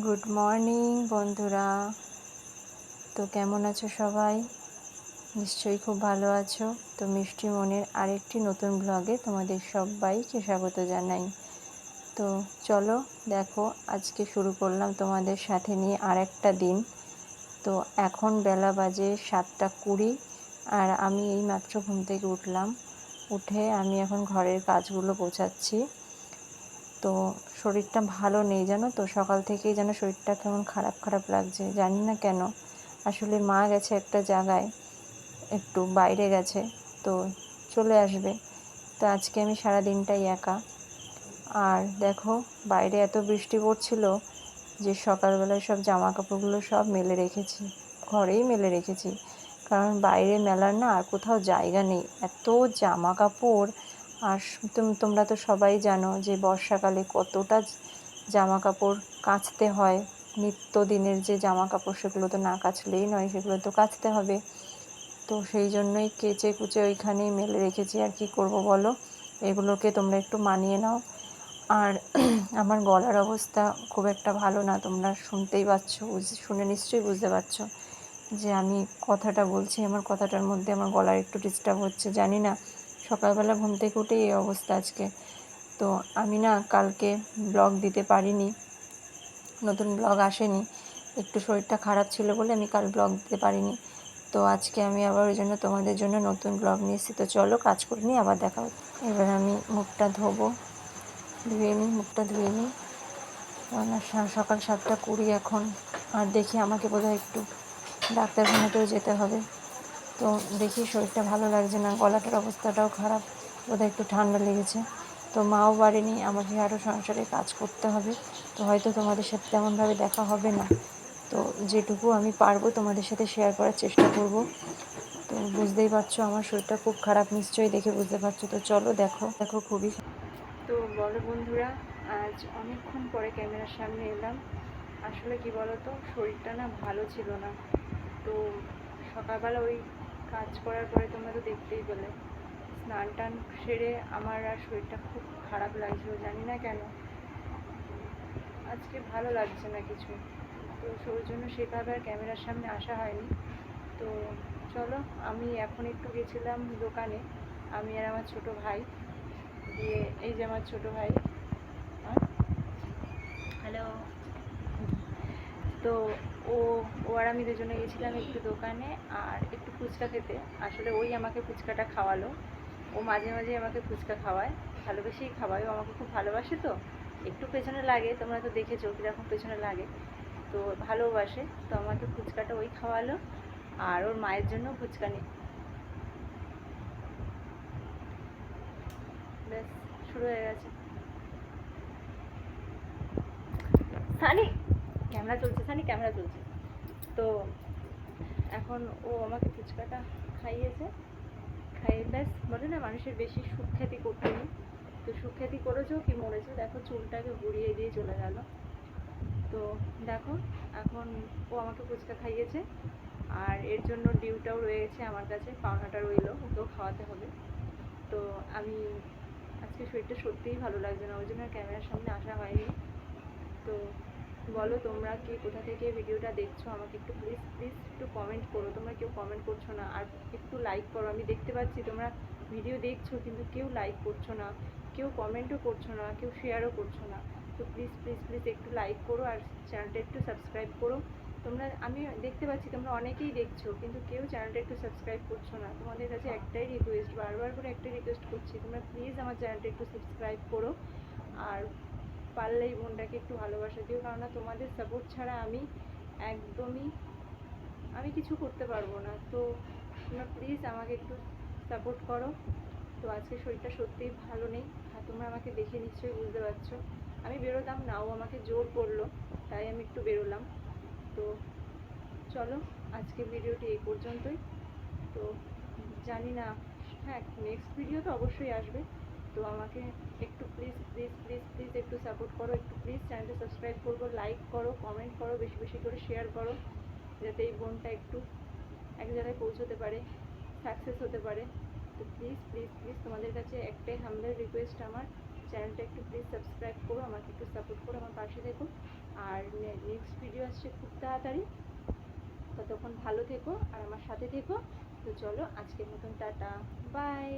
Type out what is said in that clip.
Good morning বন্ধুরা। তো কেমন আছো সবাই? নিশ্চয়ই খুব ভালো আছো। তো মিষ্টি মনের আরেকটি নতুন ব্লগে তোমাদের সবাইকে স্বাগত জানাই। তো চলো দেখো, আজকে শুরু করলাম তোমাদের সাথে নিয়ে আর একটা দিন। তো এখন বেলা বাজে 7:20 আর আমি এইমাত্র ঘুম থেকে উঠলাম। উঠে আমি এখন ঘরের কাজগুলো গোছাচ্ছি। তো শরীরটা ভালো নেই জানো তো, সকাল থেকেই যেন শরীরটা কেমন খারাপ খারাপ লাগছে, জানি না কেন। আসলে মা গেছে একটা জায়গায়, একটু বাইরে গেছে, তো চলে আসবে। তো আজকে আমি সারা দিনটাই একা। আর দেখো, বাইরে এত বৃষ্টি পড়ছিল যে সকালবেলায় সব জামা কাপড়গুলো সব মেলে রেখেছি, ঘরেই মেলে রেখেছি। কারণ বাইরে মেলার না আর কোথাও জায়গা নেই, এত জামা কাপড়। আর তোমরা তো সবাই জানো যে বর্ষাকালে কতটা জামা কাপড় কাচতে হয়। নিত্যদিনের যে জামা কাপড়, সেগুলো তো না কাচলেই নয়, সেগুলো তো কাচতে হবে। তো সেই জন্যই কেচে কুচে ওইখানেই মেলে রেখেছি। আর কি করব বলো, এগুলোকে তোমরা একটু মানিয়ে নাও। আর আমার গলার অবস্থা খুব একটা ভালো না, তোমরা শুনতেই পাচ্ছ, শুনে নিশ্চয়ই বুঝতে পারছো যে আমি কথাটা বলছি, আমার কথাটার মধ্যে আমার গলার একটু ডিস্টার্ব হচ্ছে। জানি না, সকালবেলা ঘুম থেকে উঠেই এই অবস্থা আজকে। তো আমি না কালকে ব্লগ দিতে পারিনি, নতুন ব্লগ আসেনি, একটু শরীরটা খারাপ ছিল বলে আমি কাল ব্লগ দিতে পারিনি। তো আজকে আমি আবার ওই জন্য তোমাদের জন্য নতুন ব্লগ নিয়ে এসেছি। তো চলো কাজ করে নিই, আবার দেখা হচ্ছে। এবার আমি মুখটা মুখটা ধুয়ে নিই। সকাল 7:20 এখন। আর দেখি, আমাকে বোধহয় একটু ডাক্তারখানাতেও যেতে হবে। তো দেখি, শরীরটা ভালো লাগছে না, গলাটার অবস্থাটাও খারাপ, বোধহয় একটু ঠান্ডা লেগেছে। তো মাও বাড়েনি, আমাকে আরও সংসারে কাজ করতে হবে। তো হয়তো তোমাদের সাথে তেমনভাবে দেখা হবে না। তো যেটুকু আমি পারবো তোমাদের সাথে শেয়ার করার চেষ্টা করব। তো বুঝতেই পারছো আমার শরীরটা খুব খারাপ, নিশ্চয়ই দেখে বুঝতে পারছো। তো চলো দেখো দেখো খুবই। তো বলো বন্ধুরা, আজ অনেকক্ষণ পরে ক্যামেরার সামনে এলাম। আসলে কি বলো তো, শরীরটা না ভালো ছিল না। তো সকালবেলা ওই কাজ করার পরে তোমরা তো দেখতেই পেলে, স্নান টান সেরে আমার আর শরীরটা খুব খারাপ লাগছিল, জানি না কেন আজকে ভালো লাগছে না কিছু। তো ওই জন্য সেভাবে আর ক্যামেরার সামনে আসা হয়নি। তো চলো, আমি এখন একটু গেছিলাম দোকানে, আমি আর আমার ছোট ভাই দিয়ে। এই যে আমার ছোট ভাই, হ্যালো। তো ও ও আর আমি দুজনে গেছিলাম একটু দোকানে আর একটু ফুচকা খেতে। আসলে ওই আমাকে ফুচকাটা খাওয়ালো। ও মাঝে মাঝে আমাকে ফুচকা খাওয়ায়, ভালোবেসেই খাওয়ায়, ও আমাকে খুব ভালোবাসে। তো একটু পেছনে লাগে, তোমরা তো দেখেছো কীরকম পেছনে লাগে, তো ভালোবাসে। তো আমাকে ফুচকাটা ওই খাওয়ালো, আর ওর মায়ের জন্য ফুচকা নিয়ে। ব্যাস, শুরু হয়ে গেছে। সানি, ক্যামেরা চলছে, সানি ক্যামেরা চলছে। তো এখন ও আমাকে ফুচকাটা খাইয়েছে, খাইয়ে ব্যাস। বলে না, মানুষের বেশি সুখ্যাতি করতে নেই। তো সুখ্যাতি করেছো কি মরেছো, দেখো চুলটাকে ঘুরিয়ে দিয়ে চলে গেল। তো দেখো, এখন ও আমাকে ফুচকা খাইয়েছে, আর এর জন্য ডিউটাও রয়েছে আমার কাছে, পাওনাটা রইলো, ওকেও খাওয়াতে হবে। তো আমি আজকে শরীরটা সত্যিই ভালো লাগছে না, ওই জন্য ক্যামেরার সামনে আসা হয়নি। তো বলো, তোমরা কে কোথা থেকে ভিডিওটা দেখছো, আমাকে একটু প্লিজ প্লিজ একটু কমেন্ট করো। তোমরা কেউ কমেন্ট করছো না, আর একটু লাইক করো। আমি দেখতে পাচ্ছি তোমরা ভিডিও দেখছো, কিন্তু কেউ লাইক করছো না, কেউ কমেন্টও করছো না, কেউ শেয়ারও করছো না। তো প্লিজ প্লিজ প্লিজ একটু লাইক করো আর চ্যানেলটা একটু সাবস্ক্রাইব করো। তোমরা, আমি দেখতে পাচ্ছি তোমরা অনেকেই দেখছো, কিন্তু কেউ চ্যানেলটা একটু সাবস্ক্রাইব করছো না। তোমাদের কাছে একটাই রিকোয়েস্ট, বারবার করে একটাই রিকোয়েস্ট করছি, তোমরা প্লিজ আমার চ্যানেলটা একটু সাবস্ক্রাইব করো। আর পারলে এই বোনটাকে একটু ভালোবাসা দিও, কেননা তোমাদের সাপোর্ট ছাড়া আমি একদমই কিছু করতে পারবো না। তো তোমরা প্লিজ আমাকে একটু সাপোর্ট করো। তো আজকে শরীরটা সত্যিই ভালো নেই, আর তোমরা আমাকে দেখে নিশ্চয়ই বুঝতে পারছো। আমি বেরোতাম না, ও আমাকে জোর করলো, তাই আমি একটু বেরোলাম। তো চলো, আজকে ভিডিওটি এই পর্যন্তই। তো জানি না, হ্যাঁ নেক্সট ভিডিও তো অবশ্যই আসবে। তো আমাকে একটু প্লিজ প্লিজ প্লিজ প্লিজ একটু সাপোর্ট করো, একটু প্লিজ চ্যানেলটা সাবস্ক্রাইব করো, লাইক করো, কমেন্ট করো, বেশি বেশি করে শেয়ার করো, যাতে এই বোনটা একটু এক জায়গায় পৌঁছতে পারে, সাকসেস হতে পারে। তো প্লিজ প্লিজ প্লিজ তোমাদের কাছে একটাই হাম্বল রিকোয়েস্ট আমার, চ্যানেলটা একটু প্লিজ সাবস্ক্রাইব করো, আমাকে একটু সাপোর্ট করো, আমার পাশে দেখো। আর নেক্সট ভিডিও আসছে খুব তাড়াতাড়ি। ততক্ষণ ভালো থেকো আর আমার সাথে থেকো। তো চলো আজকের মতন টাটা, বাই।